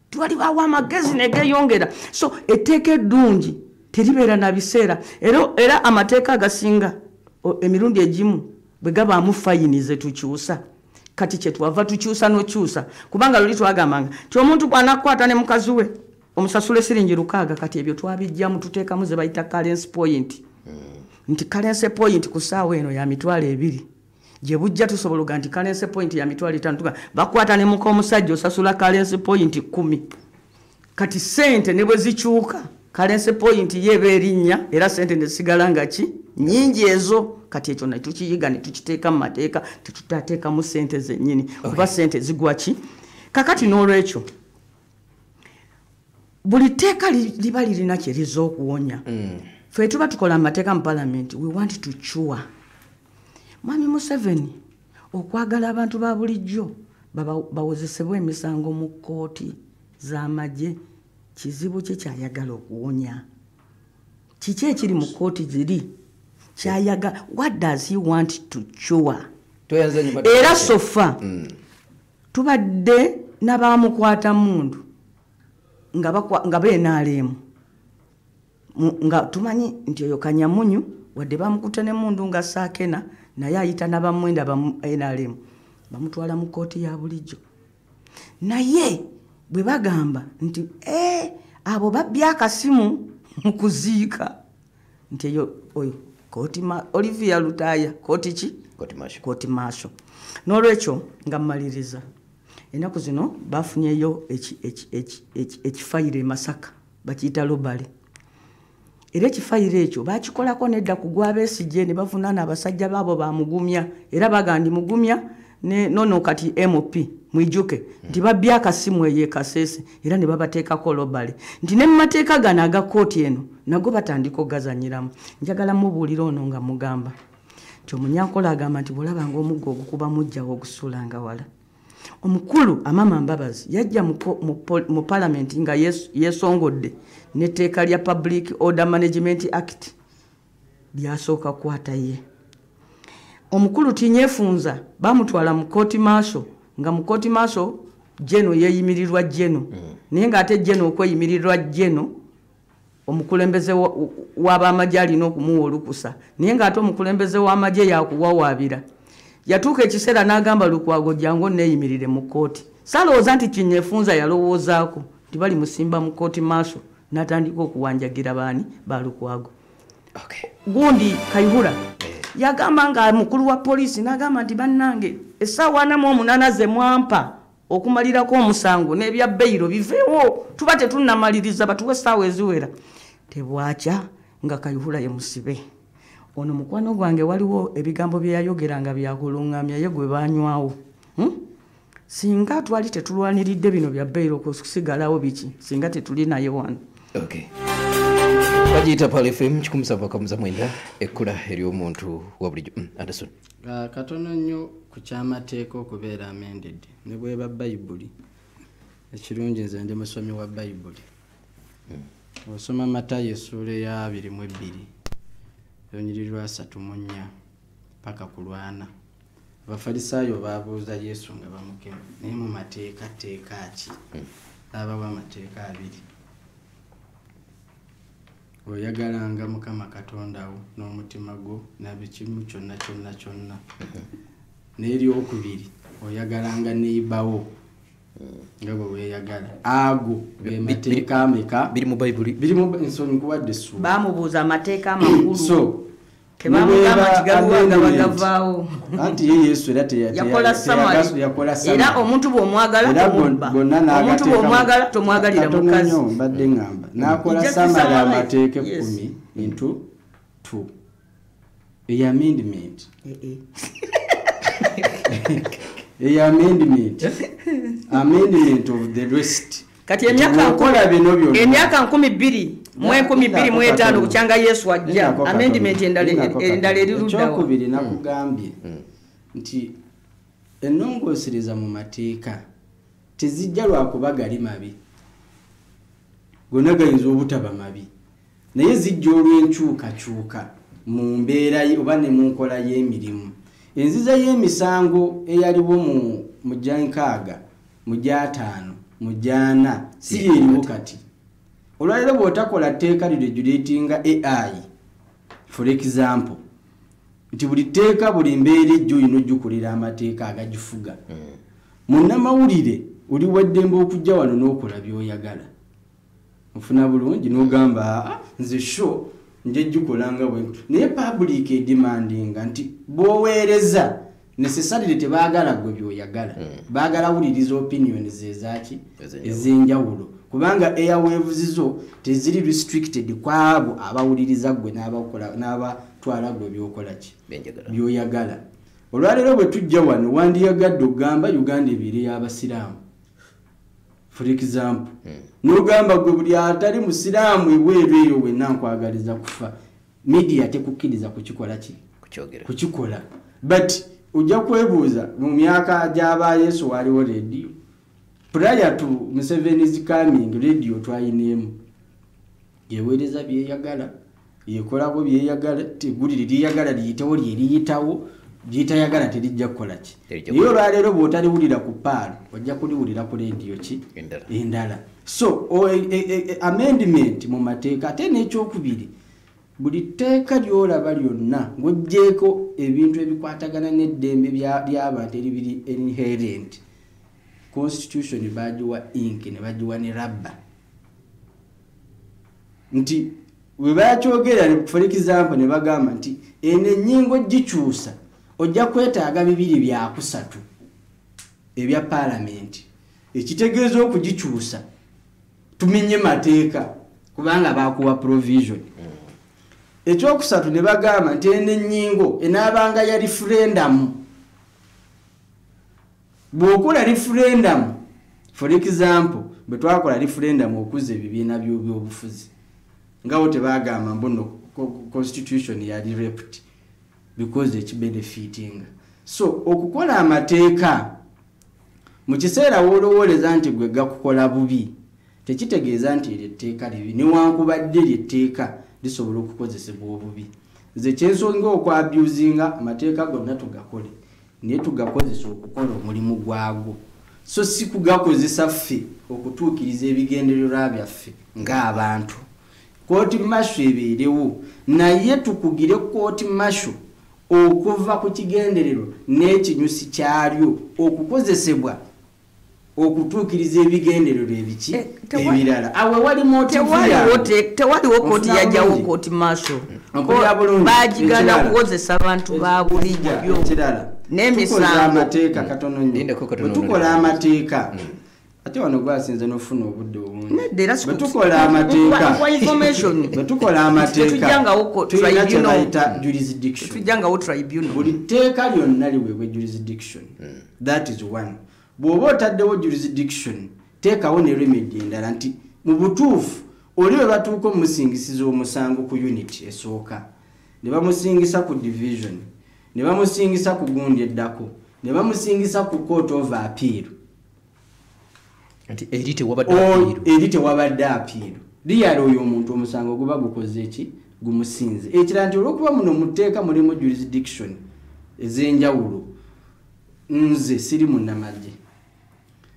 twalibawo amagezi negeyongera so etteeka eddungi teribeera na biseera era amateeka agasinga emirundi egimu bwe gabaamu fayini ze tukyusa kati kyetwava tukyusa n'okyusa kubanga luli twagambanga ti omuntu bw'anakwata ne mukazi we omusasula siringi 600 kati ebyo twabijjamu tuteekamu ze bayita currency point nti currency point ku ssaawa eno ya mitwalo 2 gye bujja tusobola okuga nti currency point ya mitwalo 5 bakwata ne muka omusajja osasula currency point 10 kati sente ne bwe zikyuka currency point yeba erinnya era sente ne sigala nga ki nyingi ezo kati ekyo ne tukiyiga ne tukiteeka mu mateeka tetutateeka mu sente zennyini kuba sente zigwa ki kakati n'olwekyo buli teeka liba lirina kye liza okuwonya ffe tuba tukola amateeka mu palamenti we want to cure Mwami Museveni okwagala abantu ba bulijjo bawozesebwa emisango mu kkooti z'amagye kizibu kye kyayagala okuwonya kiki ekiri mu kkooti ziri kyayagala what does he want to cure era sofa tubadde n'abamukwata mundu nga beenaaleemu nga tumanyi nti oyo Kanyamunyu wadde bamukutte ne mundu nga saakena naye ayita n'abamwenda NRM bamutwala mu kkooti ya bulijjo naye bwe bagamba nti abo babbye akasimu mu kuziika nti eyo oyo kooti Olivia Lutaya kooti ki kooti maasho n'olwekyo nga mmaliriza ennaku zino bafunyeyo ekifayiro e Masaka bakiyita Lobale era ekifayiro ekyo bakikolako nedda ku Gwabesigye ne bavunaana abasajja baabo bamugumya era bagandi mugumya nono kati MP mwijuke nti babbye akasimu eyo Kasese era ne babateekako Lobale nti ne mu mateeka gano aga kkooti eno nago batandika ogazanyiramu njagala mubuulira ono nga mugamba nti Omunyankole agamba nti bw'olabanga omuggo ogukuba mujjawo ogusuulanga wala omukulu Amama Mbabazi yajja mu palamenti nga yeesongodde n'etteeka lya Public Order Management Act lyasooka kukwata ye. Omukulu tinyefunza bamutwala mu kooti maaso nga mu kooti maaso jeno yeyimirirwa jeno naye ng'ate jeno okweyimirirwa jeno omukulembeze w'abamagye alina okumuwa olukusa naye ng'ate omukulembeze w'amagye yakuwawaabira. Yatuuka ekiseera n'agamba Lukwago jangu neeyimirire mu kooti. Salowooza nti kinyefunza yalowoozaako nti bali musimba mu kooti maaso n'atandika okuwanjagira baani ba Lukwago. Gundi Kayihura yagamba nga mukulu wa poliisi n'agamba nti bannange essaawa 48 ze mwampa okumalirako omusango n'ebya beyiro biveewo tuba tetunnamaliriza batuwe essaawa eziwera. Tebwakya nga Kayihura ye musibe. Ono mukwano gwange waliwo ebigambo bye yayogera nga byakulungamya ye gwe banywawo. Singa twali tetulwaniridde bino bya beyiro kusigalawo biki singa tetuli naye wano. Bajita pale FM 17.9 ekkula ery'omuntu wa bulijjo. Anderson. Katono nnyo ku kyamateeka okubeera amended ne bweba Bayibuli. Ekirungi nze ndi musomi wa Bayibuli. Osoma Matayo essuula ya 22 lunyiriri lwa 34 paka ku 4. Abafalisaayo baabuuza Yesu nga bamukema naye mu mateeka teeka ki? Abawa amateeka abiri. Oyagalanga Mukama Katonda wo n'omutima gwo n'ekimu kyonna kyonna kyonna. N'eryokubiri oyagalanga neighbour nga bwe weeyagala. Ago ge mateeka ameka biri mu Bayibuli. Biri mu ensonga nkuwadde essuula. Baamubuuza amateeka amakulu. So tebamugamba nti galuwanga bagavaawo. Anti ye Yesu era yakola samali. Era omuntu bw'omwagala tomubba. Omuntu bw'omwagala tomwagalira mukazi. Mbadde ngamba n'akola samali amateeka 10 into 2. A amendment. A amendment of the rest. Kati emyaka 2025 kukyanga Yesu ajja amendment endala eriruddawo. Kyokubiri nakugambye nti ennongoosereza mu mateeka tezijja lwakuba gali mabi. Gonna gayinza obutaba mabi naye zijja olw'enkyukakyuka mu mbeera oba ne mu nkola y'emirimu. Enziza y'emisango eyaliwo mu Jankaaga mu Jaataano mu Jaana si eriwo kati. Olwaliro bw'otakola tteeka liregulatinga AI for example nti buli tteeka buli mbeera ejjo olina ojjukulira amateeka agagifuga. Munnamawulire oli waddembe okujja wano n'okola by'oyagala. Ofuna bulungi n'ogamba nze sho nje jjukolanga bwe naye public edemandinga nti bw'oweereza necessarily tebaagala gwe by'oyagala. Baagala wuliriza opinion zezaki ez'enjawulo kubanga airwaves zo teziri restricted kwabo abawuliriza gwe n'abatwala gwe by'okola ki by'oyagala. Olwaleero bwe tujja wano wandiyagadde ogamba Uganda ebiri y'abasiraamu for example. N'ogamba gwe buli atali musiraamu ebweru eyo wenna nkwagaliza kufa. Media tekukkiriza kukikola ki kukikola. But ojja kwebuuza mu myaka gy'aba Yesu waliwo radio. Prior to Museveni's coming radio twayineemu. Yeweereza byeyagala yekolako byeyagala tegulire liyagala liyitewo lyeriyitawo lyitayagala terijja kukola ki. Naye olwaleero bw'otaliwulira ku paalo ojja kuliwulira ku radio ki endala. So amendment mu mateeka ate n'ekyokubiri buli tteeka ly'olaba lyonna ng'oggyeko ebintu ebikwatagana n'eddembe ly'abantu eribiri inherent. Constitution bagiwa ink ne bagiwa ne rubber. Nti we bakyogera for example ne bagamba nti eno ennyingo gikyusa ojja kwetaaga 203 ebya parliament. Ekitegeeza okugikyusa tumenye mateeka kubanga bakuwa provision. Ekyokusatu ne bagamba nti eno ennyingo enaabanga ya referendum. Bw'okola referendum for example bwe twakola referendum okuza ebibiina by'obufuzi ngawo tebagamba mbono constitution yali reput because ekibenefiting. So okukola amateeka mu kiseera woolowooleza nti gwe gakukola bubi tekitegeeza nti eryetteeka libi newankubadde eryetteeka lisobola okukozesebwa obubi. nze kyensonga okwabusinga amateeka gonna tugakole naye tugakozesa okukola omulimu gwagwo so si kugakozesa ffe okutuukiriza ebigendererwa byaffe ng'abantu kooti masho ebeerewo naye tukugire kooti masho okuva ku kigenderero n'ekinyusi kyalyo okukozesebwa okutuukiriza ebigenderero ebiki ebirala awe wali tewaliwo kooti yajjawo kooti masho bagigana kukozesa abantu ba bulijjo n'emisango amateeka katono nnyo tukola amateeka ate wano gwasinze n'ofuna obudde obungi tukola amateeka tulina kyebayita jurisdiction buli teeka lyonna liweebwa jurisdiction that is one bw'oba otaddewo jurisdiction teekawo ne remedy endala nti mu butuufu oli we batuuka omusingisiza omusango ku unit esooka ne bamusingisa ku division ne bamusingisa ku gundi eddako ne bamusingisa ku court of appeal nti eri tewabadde apiiro liyali oyo omuntu omusango guba gukoze eki gumusinze ekira nti olwokuba muno muteeka mulimu jurisdiction ez'enjawulo nze siri munnamagye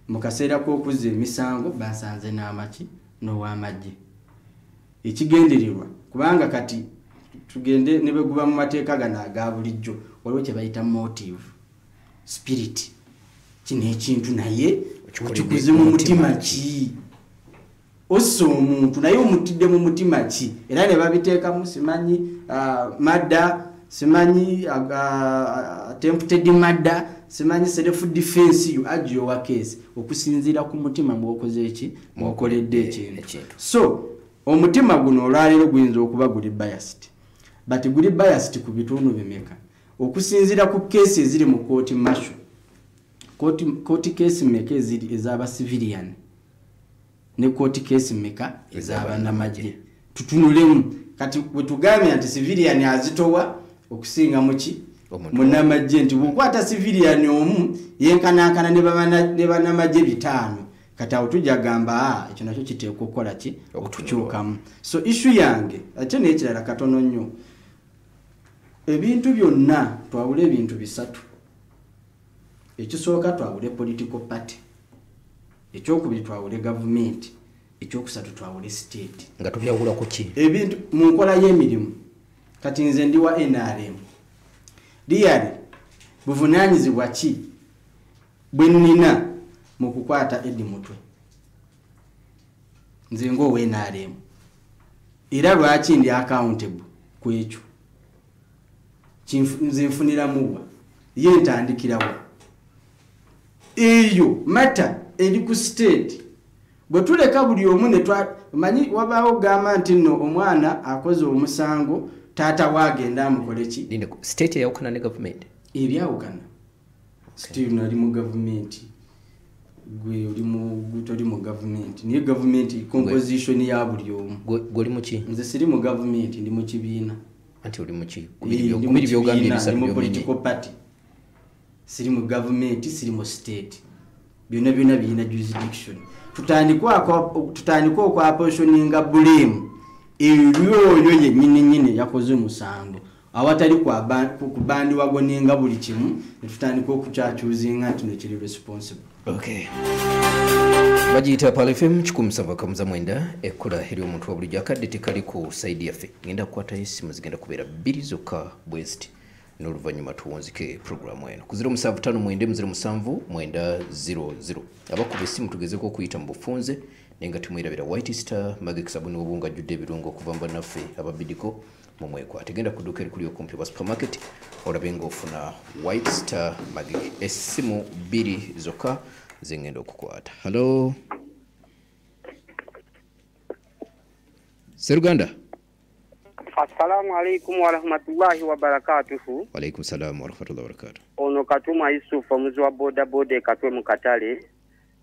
mu kaseera k'okuzza emisango bansanze n'amaki n'ow'amagye ekigendererwa kubanga kati tugende ne beguba mu mateeka gano aga bulijjo waliwo kye bayita motive spirit kino ekintu naye okikuze mu mutima ki ossa omuntu naye omutidde mu mutima ki era ne babiteekamu simanyi madda simanyi attempted murder simanyi self defense you argue your case okusinziira ku mutima mwokoze eki mwokoledde ekintu so omutima guno olwaleero guyinza okuba guli biased but guli biased ku bitundu bimeka okusinziira ku case eziri mu court martial court case meka eziri ezaba civilian ne court case meka ezaba namagye tutunulemu kati wetugambye nti civilian azitowa okusinga muki munamagye nti bukwata civilian omu yenkanankana ne banamagye bitano kati awo tujja gamba ekyo nakyo kiteekwa okukola ki okukyukamu so issue yange ate n'ekirala katono nnyo ebintu byonna twawula ebintu bisatu ekisooka twawule political party ekyokubiri twawule government ekyokusatu twawule state nga tubyawula ku ki ebintu mu nkola y'emirimu kati nze ndi wa NRM liyali buvunaanyizibwa ki bwe nnina mu kukwata Eddie Mutwe nze ng'owa NRM era lwaki ndi accountable ku ekyo nze nfuniramuwa ye ntandikirawo eyo mata eri ku state bwe tuleka buli omu ne manyi wabaawo gamba nti nno omwana akoze omusango taata waagenda amukole ki state yawukana ne government ebyawukana still nali mu government gwe oli mu government niye government composition ya buli omu gwe mu ki nze siri mu government ndi mu kibiina anti oli mu ki kumiri byogambye bisatu mu political party siri mu government siri mu state byonna birina jurisdiction tutandikwa okwapositioninga blame eryoyo yennyini yakoze musango awatali kubandiwago nenga buli kimu netutandika okukyakyuzinga nti nekiri responsible okay bagiyita Pal FM 107.9 ekkola eri omuntu wa bulijjo akadde tekali ku saidi yaffe ngenda kukwatayo essimu zigenda kubeera 2 zokka bweziti n'oluvannyuma tuwunzike programu eno ku 0754 abakuba essimu tugezeko okuyita mu bufunze naye nga temwerabira White Star Magic sabuni w'obuwunga ajjudde ebirungo okuva mu bannaffe ababidiko mu mwekwate genda ku dduuka erikuli okumpi wa supermarket olabe ng'ofuna White Star Magic essimu 2 zokka zengenda okukwata. Hello Seruganda. Assalamu alaikum wa rahmatullahi wa barakatuhu. Wa alaikum salam wa rahmatullahi wa barakatuhu. Ono Katuma Yusufu omuzi wa boda boda Katwe mu Katale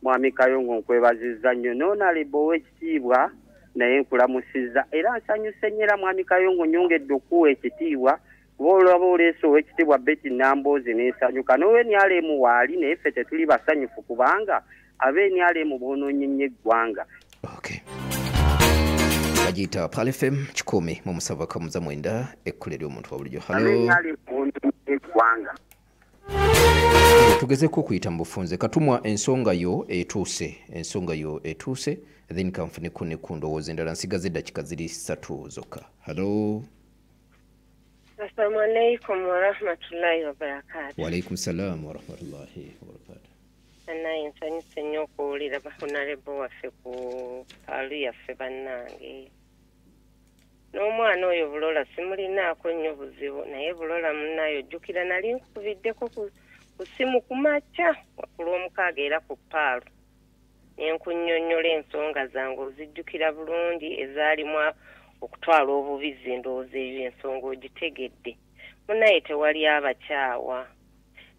mwami Kayongo nkwebaziza nnyo n'onalebo w'ekitiibwa naye nkulamusizza era nsanyuse nnyera mwami Kayongo nyongedde okuwa ekitiibwa olwaba oleese ow'ekitiibwa Betty Namboozi n'ensanyuka n'ow'enyalemu waali naye ffe tetuli basanyufu kubanga ab'enyalemu boonoonye nnyo eggwanga. Okay. agiyita Pal FM 107.9 ekkule ly'omuntu wa bulijjo. Halo, tugezeko okuyita mu bufunze katumwa ensonga yo etuuse then kanfuneko ne ku ndowooza endala nsigaze eddakiika ziri 3 zokka. Halo. Assalamu alaikum wa rahmatullahi wa barakatuh. Wa alaikum salam wa rahmatullahi wa barakatuh. Naye nsanyuse nnyo okuwulira honorable waffe ku paalu yaffe bannange. N'omwana oyo Bulola simulinaako nnyo buzibu naye Bulola munnayo ojjukira nali nkubiddeko ku simu ku makya ku lw'omukaaga era ku paalu. Ne nkunnyonnyola ensonga zange ozijjukira bulungi ezaalimu okutwala obubizi endowooza eyo ensonga ogitegedde. Munnaye tewali abakyawa.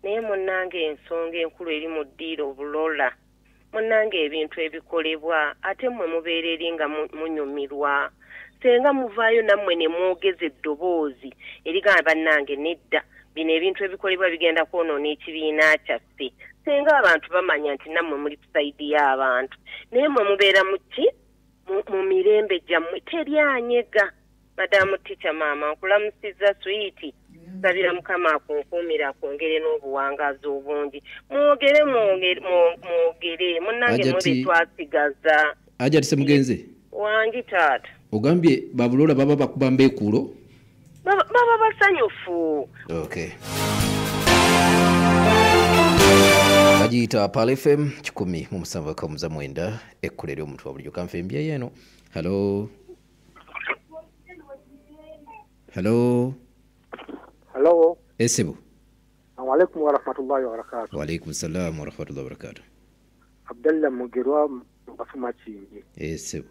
Naye munnange ensonga enkulu eri mu ddiiro Bulola. Munnange ebintu ebikolebwa ate mmwe mubeera eri nga munyumirwa. Senga muvaayo nammwe ne mwogeza eddoboozi erigamba bannange nedda bino ebintu ebikolebwa bigenda kwonoona ekibiina kyaffe. Senga abantu bamanya nti nammwe muli kusayidi y'abantu. Naye mmwe mubeera mu mirembe gyammwe teryanyega. Madamu Ticha maama nkulamusizza swiiti. Sabira Mukama akunkuumira akwongere n'obuwangazi obungi. Mwogere munnange mwe twasigaza. Ajati mugenzi. Wangi taata. Ogambye Babulola baba bakuba mbeekuulo? Baba basanyufu. Okay. Agiyita Pal FM 107.9 ekkule ly'omuntu wa bulijjo kanfembya yeeno. Halo. Halo. Hello. Esibu. Assalamu alaikum wa rahmatullahi wa barakatuh. Wa alaikum salam wa rahmatullahi wa barakatuh. Abdallah Mugirwa Bafuma Kingi. Esibu.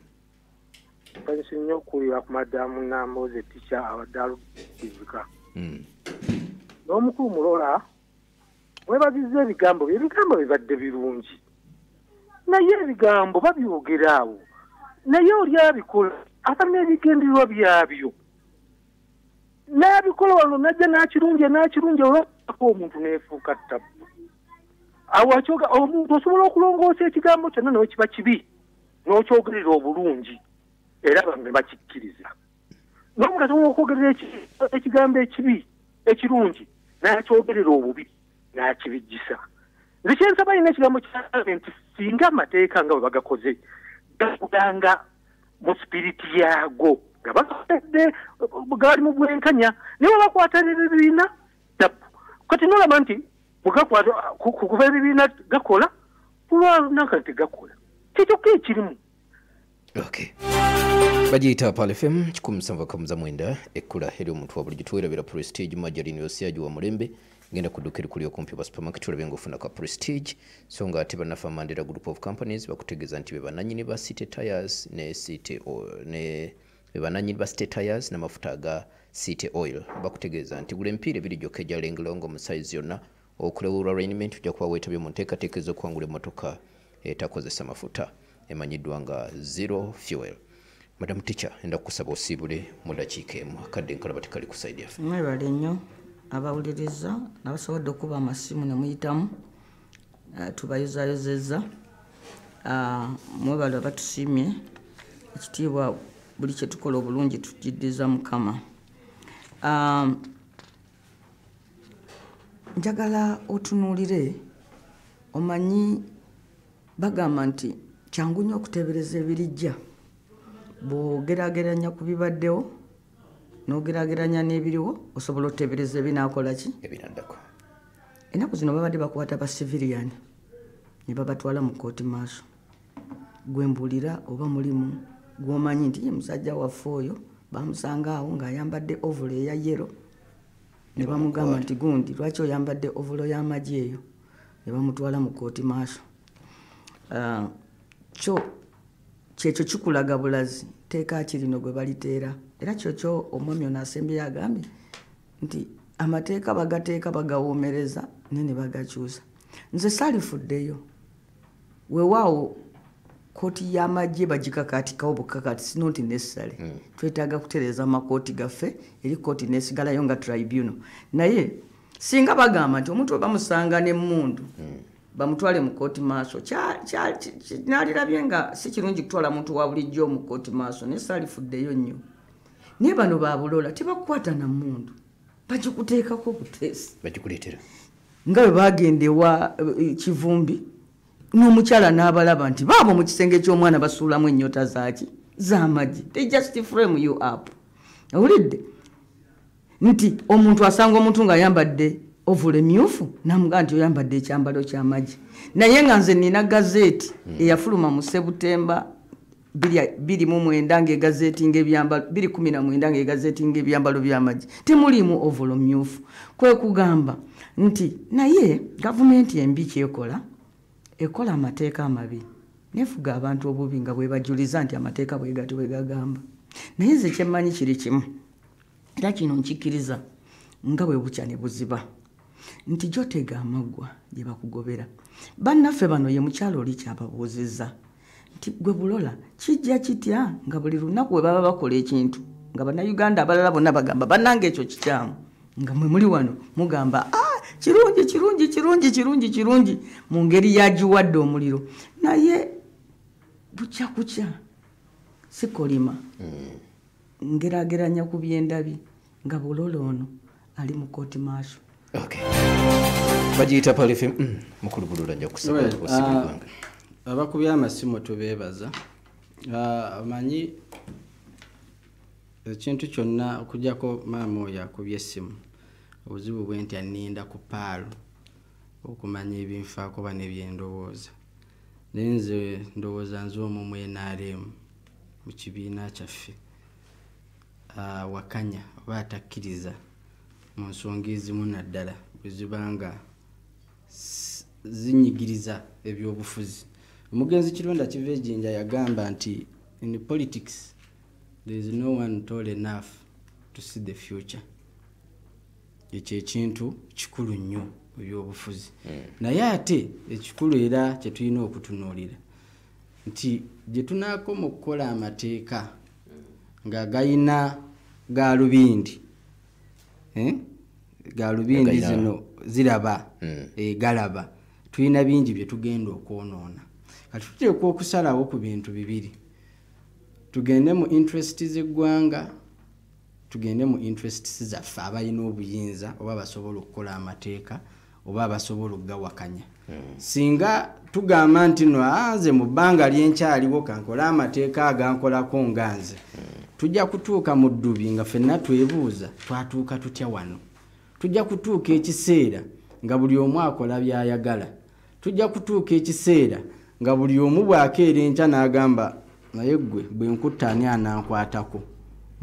Tansi nnyo kulira ku madamu Namboze Ticha abaddalu kivuka. N'omukulu Mulola webaziza ebigambo bibadde birungi. Naye ebigambo babyogeraawo. Naye oli abikola atamye ebigendererwa byabyo. N'abikola wano najja n'akirungi olwako omuntu neefuuka ttabu. Awo akyoga omuntu osobola okulongoosa ekigambo kyonna nawe kiba kibi n'okyogerera obulungi era bamwe bakikkiriza. N'omuntu asobola okwogerera ekigambo ekibi ekirungi n'akyogerera obubi n'akibijjisa. Nze kyensaba ina ekigambo kya nti singa amateeka nga bwe bagakoze gakuganga mu sipiriti yago nga bagatedde gali mu bwenkanya naye bakwata ebibiina kati nolaba nti bwegakwata kukuba ebibiina gakola bulwalunaka nti gakola kyekyoka ekirimu. Okay. Bagiyita Pal FM 107.9 ekkula ery'omuntu wa bulijjo tuwerabira Prestige Majalini Osiaji wa Mulembe genda kuddukira kuli okumpi ba supermarket olabye ng'ofuna ka Prestige so nga ate bannafa Mandela Group of Companies bakutegeeza nti be bannannyini ba City Tires ne City bebananyini ba City Tires n'amafuta aga City Oil bakutegeeza nti gula empiira ebiri gyokka egya lengelongo mu size yonna okulewulwa arrangement ojja kuba weetabye mu nteekateeka ez'okuwangula emmotoka etakozesa mafuta emanyiddwa nga Zero Fuel. Madam Ticha enda kusaba osiibule mu dakiika emu akadde nkalaba tekali ku side yaffe. Mwebale nnyo abawuliriza n'abasobodde okuba amasimu ne muyitamu tubayozayozezza. Mwebale abatusiimye ekitiibwa buli kye tukola obulungi tujiddiza Mukama. Njagala otunuulire omanyi bagamba nti kyangu nnyo okuteebereza ebirijja bw'ogerageranya ku bibaddewo n'ogerageranya n'ebiriwo osobola oteebereza ebinaakola ki ebinaddako. Ennaku zino babadde bakwata ba civilian ne babatwala mu kooti maaso gwembuulira oba mulimu gw'omanyi nti ye musajja waffe oyo bamusanga awo ng'ayambadde ovulo eya yero ne bamugamba nti gundi lwaki oyambadde ovulo y'amagye eyo ne bamutwala mu kooti maaso. Kyekyo kikulaga bulazi teeka kirino gwe baliteera era kyokyo omwami ono asembye agambye nti amateeka bagateeka bagawoomereza ne bagakyusa. Nze saalifuddeyo weewaawo kooti y'amagye bagikakaatikawo bukakaati sino nti necessary twetaaga kutereeza amakooti gaffe eri kooti nesigalayo nga tribunal naye singa bagamba nti omuntu bamusanga n'emmundu bamutwale mu kooti maaso nalirabye nga si kirungi kutwala muntu wa bulijjo mu kooti maaso naye saalifuddeyo nnyo naye bano babulola tebakukwata na mundu bagikuteekako buteesi bagikuleetera nga bwe bagenda ewa Kivumbi n'omukyala n'abalaba nti baabo mu kisenge ky'omwana basuulamu ennyota zaki z'amagi they just frame you up awulidde nti omuntu asanga omuntu ng'ayambadde ovule myufu namugaa nti oyambadde ekyambalo ky'amagi naye nga nze nina gazeeti eyafuluma mu Sebutemba 29 ng'egazeeti ng'ebyambalo 2019 ng'egazeeti ng'ebyambalo by'amagi temuliimu ovule myufu kwe kugamba nti naye gavumenti embi kyekola ekola amateeka amabi nefuga abantu obubi nga bwe bajuliza nti amateeka bwe gati bwe gagamba naye nze kyemmanyi kiri kimu era kino nkikkiriza nga bwe bukya ne buziba nti gyotega amaggwa gye bakugobera bannaffe bano ye mukyalo oli kyababuuzizza nti gwe bulola kijja kitya nga buli lunaku bwe baba bakola ekintu nga bannayuganda abalala bonna bagamba bannange ekyo kikyamu nga mwe muli wano mugamba kirungi mu ngeri yagiwadde omuliro naye bukya kukya sikolima ngerageranya ku byendabi nga bulola ono ali mu kooti maaso bagiyita palife mukulu bulula nja kusaba abakubya amasimu tubeebaza amanyi ekintu kyonna okujjako maama oyo akubye essimu obuzibu bwe nti aninda ku paalo okumanya ebinfaako ba nebyendowooza naye nze ndowooza nze omu mu NRM mu kibiina kyaffe wakanya oba atakkiriza mu nsonga ezimu naddala bwe zibanga zinyigiriza ebyobufuzi omugenzi Kironda Kivejinja yagamba nti in politics there is no one tall enough to see the future ekyo ekintu kikulu nnyo ebyobufuzi naye ate ekikulu era kye tulina okutunuulira nti gye tunaakoma okukola amateeka nga gayina galubindi galubindi zino ziraba galaba tulina bingi bye tugenda okwonoona kati tuteekwa okusalawo ku bintu bibiri tugende mu interest z'eggwanga tugende mu interest zaffe abalina obuyinza oba basobola okukola amateeka oba basobola okugawakanya singa tugamba nti no nze mu bbanga lyenkyaliwo kankola amateeka agankolako nganze tujja kutuuka mu ddubi nga ffenna twebuuza twatuuka tutya wano tujja kutuuka ekiseera nga buli omu akola byayagala tujja kutuuka ekiseera nga buli omu bw'akeera enkya n'agamba naye ggwe bwe nkutta ani anankwatako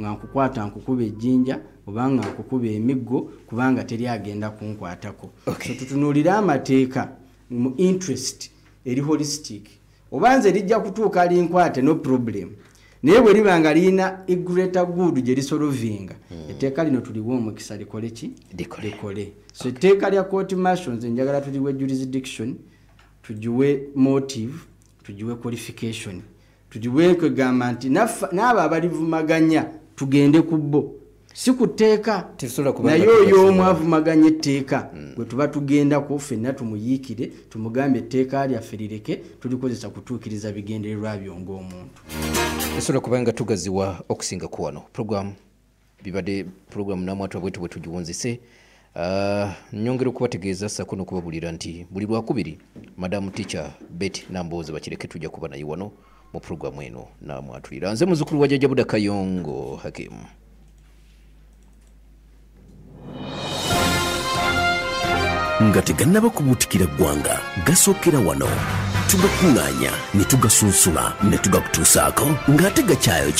nga nkukwata nkukuba ejjinja oba nga nkukuba emiggo kubanga teri agenda kunkwatako so tutunuulire amateeka mu interest eri holistic oba nze lijja kutuuka linkwate no problem naye bwe liba nga lirina a greater good gye lisolovinga etteeka lino tuliwo omukisa likole ki likole so etteeka lya court martial nze njagala tuliwe jurisdiction tugiwe motive tugiwe qualification tugiwe kwegamba nti n'abo abalivumaganya tugende ku bo si kuteeka naye oyo omu avumaganya etteeka gwe tuba tugendako ffenna tumuyiikire tumugambe etteeka lyaffe lireke tulikozesa kutuukiriza bigendererwa byo ng'omuntu esobola kuba nga tugaziwa okusinga ku wano program bibadde program namwatu bwetu bwe tugiwunzise nyongera okubategeeza sako n'okubabulira nti buli lwakubiri madamu teacher Betty Nambooze bakireke tujja kuba naye wano mu programu eno namwatulira nze muzukulu wa Jjajja Buda Kayongo Hakim. Nga tegannaba kubuutikira ggwanga gasookera wano tugakuŋŋaanya ne tugasunsula ne tugakutuusaako ng'ate gakyayo